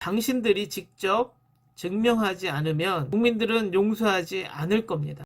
당신들이 직접 증명하지 않으면 국민들은 용서하지 않을 겁니다.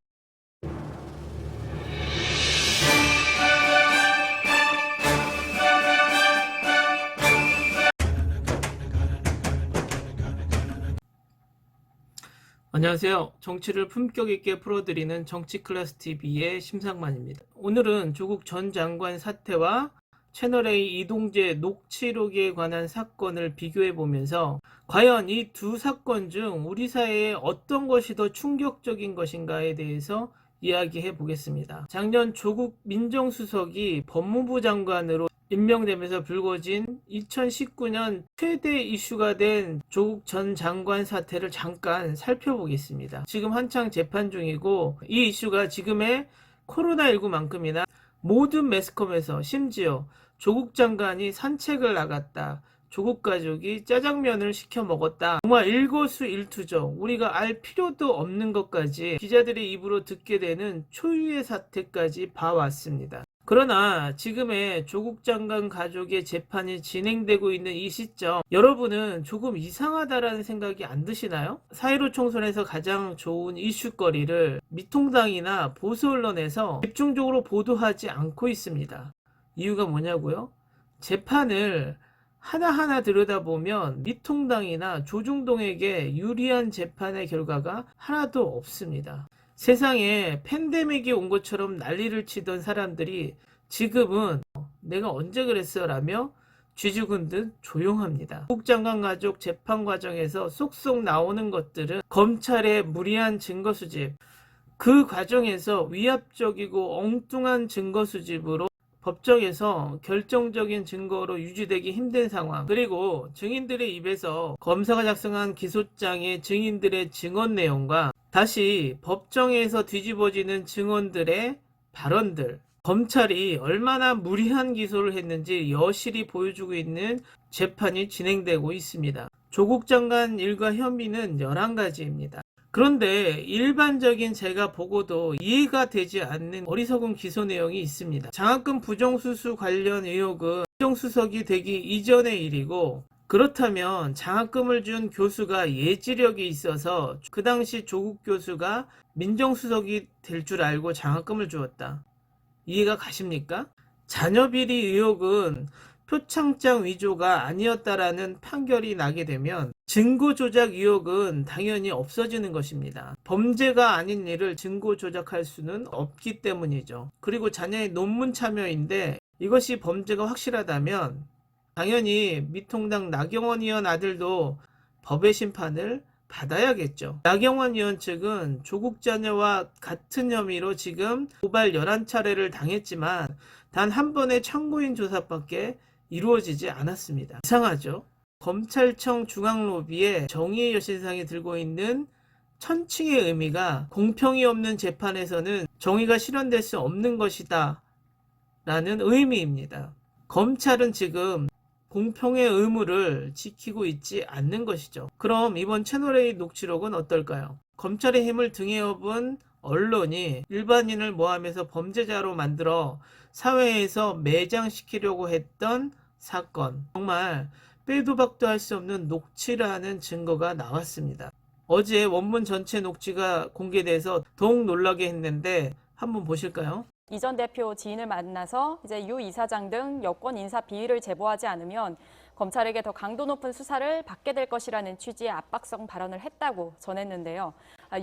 안녕하세요. 정치를 품격 있게 풀어드리는 정치클래스TV의 심상만입니다. 오늘은 조국 전 장관 사태와 채널A 이동재 녹취록에 관한 사건을 비교해보면서 과연 이 두 사건 중 우리 사회에 어떤 것이 더 충격적인 것인가에 대해서 이야기해 보겠습니다. 작년 조국 민정수석이 법무부 장관으로 임명되면서 불거진 2019년 최대 이슈가 된 조국 전 장관 사태를 잠깐 살펴보겠습니다. 지금 한창 재판 중이고 이 이슈가 지금의 코로나19만큼이나 모든 매스컴에서 심지어 조국 장관이 산책을 나갔다, 조국 가족이 짜장면을 시켜 먹었다, 정말 일거수일투족, 우리가 알 필요도 없는 것까지 기자들의 입으로 듣게 되는 초유의 사태까지 봐왔습니다. 그러나 지금의 조국 장관 가족의 재판이 진행되고 있는 이 시점, 여러분은 조금 이상하다라는 생각이 안 드시나요? 4.15 총선에서 가장 좋은 이슈거리를 미통당이나 보수 언론에서 집중적으로 보도하지 않고 있습니다. 이유가 뭐냐고요? 재판을 하나하나 들여다보면 미통당이나 조중동에게 유리한 재판의 결과가 하나도 없습니다. 세상에 팬데믹이 온 것처럼 난리를 치던 사람들이 지금은 내가 언제 그랬어? 라며 쥐죽은 듯 조용합니다. 국장관 가족 재판 과정에서 쏙쏙 나오는 것들은 검찰의 무리한 증거 수집, 그 과정에서 위압적이고 엉뚱한 증거 수집으로 법정에서 결정적인 증거로 유지되기 힘든 상황, 그리고 증인들의 입에서 검사가 작성한 기소장의 증인들의 증언 내용과 다시 법정에서 뒤집어지는 증언들의 발언들, 검찰이 얼마나 무리한 기소를 했는지 여실히 보여주고 있는 재판이 진행되고 있습니다. 조국 장관 일가 혐의는 11가지입니다. 그런데 일반적인 제가 보고도 이해가 되지 않는 어리석은 기소 내용이 있습니다. 장학금 부정수수 관련 의혹은 민정수석이 되기 이전의 일이고, 그렇다면 장학금을 준 교수가 예지력이 있어서 그 당시 조국 교수가 민정수석이 될 줄 알고 장학금을 주었다. 이해가 가십니까? 자녀비리 의혹은 표창장 위조가 아니었다라는 판결이 나게 되면 증거 조작 의혹은 당연히 없어지는 것입니다. 범죄가 아닌 일을 증거 조작할 수는 없기 때문이죠. 그리고 자녀의 논문 참여인데 이것이 범죄가 확실하다면 당연히 미통당 나경원 의원 아들도 법의 심판을 받아야겠죠. 나경원 의원 측은 조국 자녀와 같은 혐의로 지금 고발 11차례를 당했지만 단 한 번의 참고인 조사밖에 이루어지지 않았습니다. 이상하죠? 검찰청 중앙로비에 정의의 여신상이 들고 있는 천칭의 의미가 공평이 없는 재판에서는 정의가 실현될 수 없는 것이다 라는 의미입니다. 검찰은 지금 공평의 의무를 지키고 있지 않는 것이죠. 그럼 이번 채널A 녹취록은 어떨까요? 검찰의 힘을 등에 업은 언론이 일반인을 모함해서 범죄자로 만들어 사회에서 매장시키려고 했던 사건, 정말 빼도 박도 할 수 없는 녹취라는 증거가 나왔습니다. 어제 원문 전체 녹취가 공개돼서 더욱 놀라게 했는데 한번 보실까요? 이 전 대표 지인을 만나서 이제 유 이사장 등 여권 인사 비위를 제보하지 않으면 검찰에게 더 강도 높은 수사를 받게 될 것이라는 취지의 압박성 발언을 했다고 전했는데요.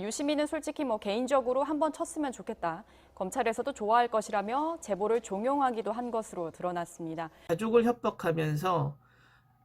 유 시민은 솔직히 개인적으로 한번 쳤으면 좋겠다. 검찰에서도 좋아할 것이라며 제보를 종용하기도 한 것으로 드러났습니다. 가족을 협박하면서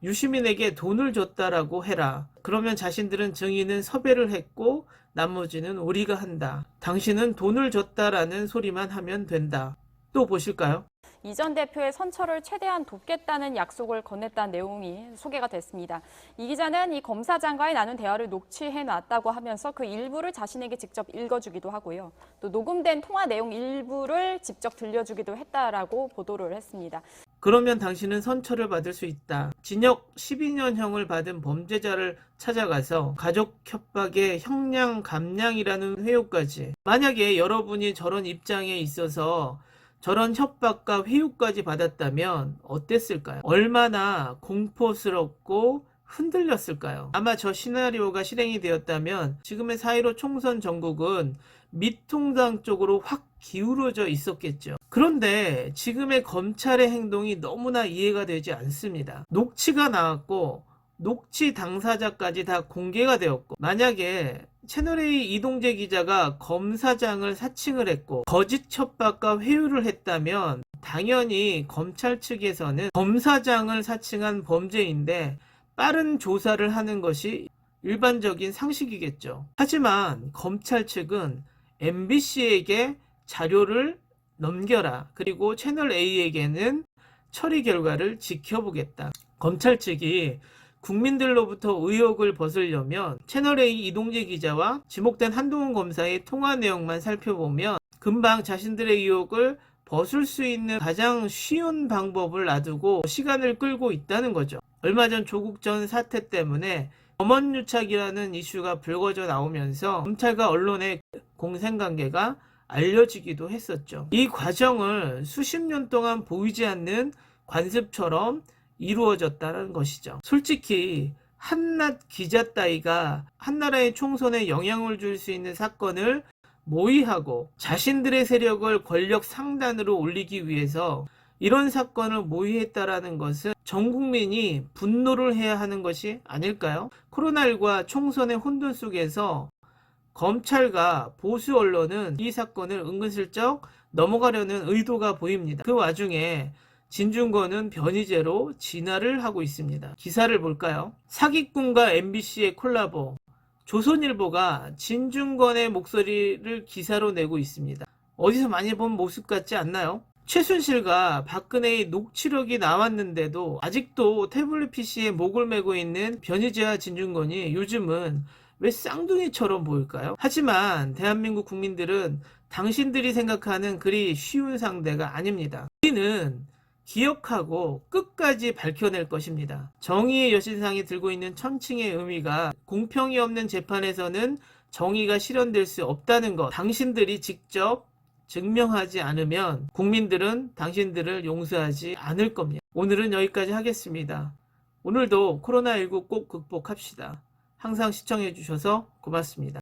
유시민에게 돈을 줬다라고 해라. 그러면 자신들은 증인은 섭외를 했고 나머지는 우리가 한다. 당신은 돈을 줬다라는 소리만 하면 된다. 또 보실까요? 이 전 대표의 선처를 최대한 돕겠다는 약속을 건넸다는 내용이 소개가 됐습니다. 이 기자는 이 검사장과의 나눈 대화를 녹취해놨다고 하면서 그 일부를 자신에게 직접 읽어주기도 하고요. 또 녹음된 통화 내용 일부를 직접 들려주기도 했다라고 보도를 했습니다. 그러면 당신은 선처를 받을 수 있다. 징역 12년형을 받은 범죄자를 찾아가서 가족 협박의 형량 감량이라는 회유까지. 만약에 여러분이 저런 입장에 있어서 저런 협박과 회유까지 받았다면 어땠을까요? 얼마나 공포스럽고 흔들렸을까요? 아마 저 시나리오가 실행이 되었다면 지금의 4.15 총선 전국은 미통당 쪽으로 확 기울어져 있었겠죠. 그런데 지금의 검찰의 행동이 너무나 이해가 되지 않습니다. 녹취가 나왔고 녹취 당사자까지 다 공개가 되었고, 만약에 채널A 이동재 기자가 검사장을 사칭을 했고 거짓 협박과 회유를 했다면 당연히 검찰 측에서는 검사장을 사칭한 범죄인데 빠른 조사를 하는 것이 일반적인 상식이겠죠. 하지만 검찰 측은 MBC에게 자료를 넘겨라, 그리고 채널A에게는 처리 결과를 지켜보겠다. 검찰 측이 국민들로부터 의혹을 벗으려면 채널A 이동재 기자와 지목된 한동훈 검사의 통화 내용만 살펴보면 금방 자신들의 의혹을 벗을 수 있는 가장 쉬운 방법을 놔두고 시간을 끌고 있다는 거죠. 얼마 전 조국 전 사태 때문에 검언유착이라는 이슈가 불거져 나오면서 검찰과 언론의 공생관계가 알려지기도 했었죠. 이 과정을 수십 년 동안 보이지 않는 관습처럼 이루어졌다는 것이죠. 솔직히 한낱 기자 따위가 한나라의 총선에 영향을 줄 수 있는 사건을 모의하고 자신들의 세력을 권력 상단으로 올리기 위해서 이런 사건을 모의했다라는 것은 전 국민이 분노를 해야 하는 것이 아닐까요? 코로나19와 총선의 혼돈 속에서 검찰과 보수 언론은 이 사건을 은근슬쩍 넘어가려는 의도가 보입니다. 그 와중에 진중권은 변희재로 진화를 하고 있습니다. 기사를 볼까요? 사기꾼과 MBC의 콜라보. 조선일보가 진중권의 목소리를 기사로 내고 있습니다. 어디서 많이 본 모습 같지 않나요? 최순실과 박근혜의 녹취록이 나왔는데도 아직도 태블릿 PC에 목을 메고 있는 변희재와 진중권이 요즘은 왜 쌍둥이처럼 보일까요? 하지만 대한민국 국민들은 당신들이 생각하는 그리 쉬운 상대가 아닙니다. 우리는 기억하고 끝까지 밝혀낼 것입니다. 정의의 여신상이 들고 있는 천칭의 의미가 공평이 없는 재판에서는 정의가 실현될 수 없다는 것, 당신들이 직접 증명하지 않으면 국민들은 당신들을 용서하지 않을 겁니다. 오늘은 여기까지 하겠습니다. 오늘도 코로나19 꼭 극복합시다. 항상 시청해 주셔서 고맙습니다.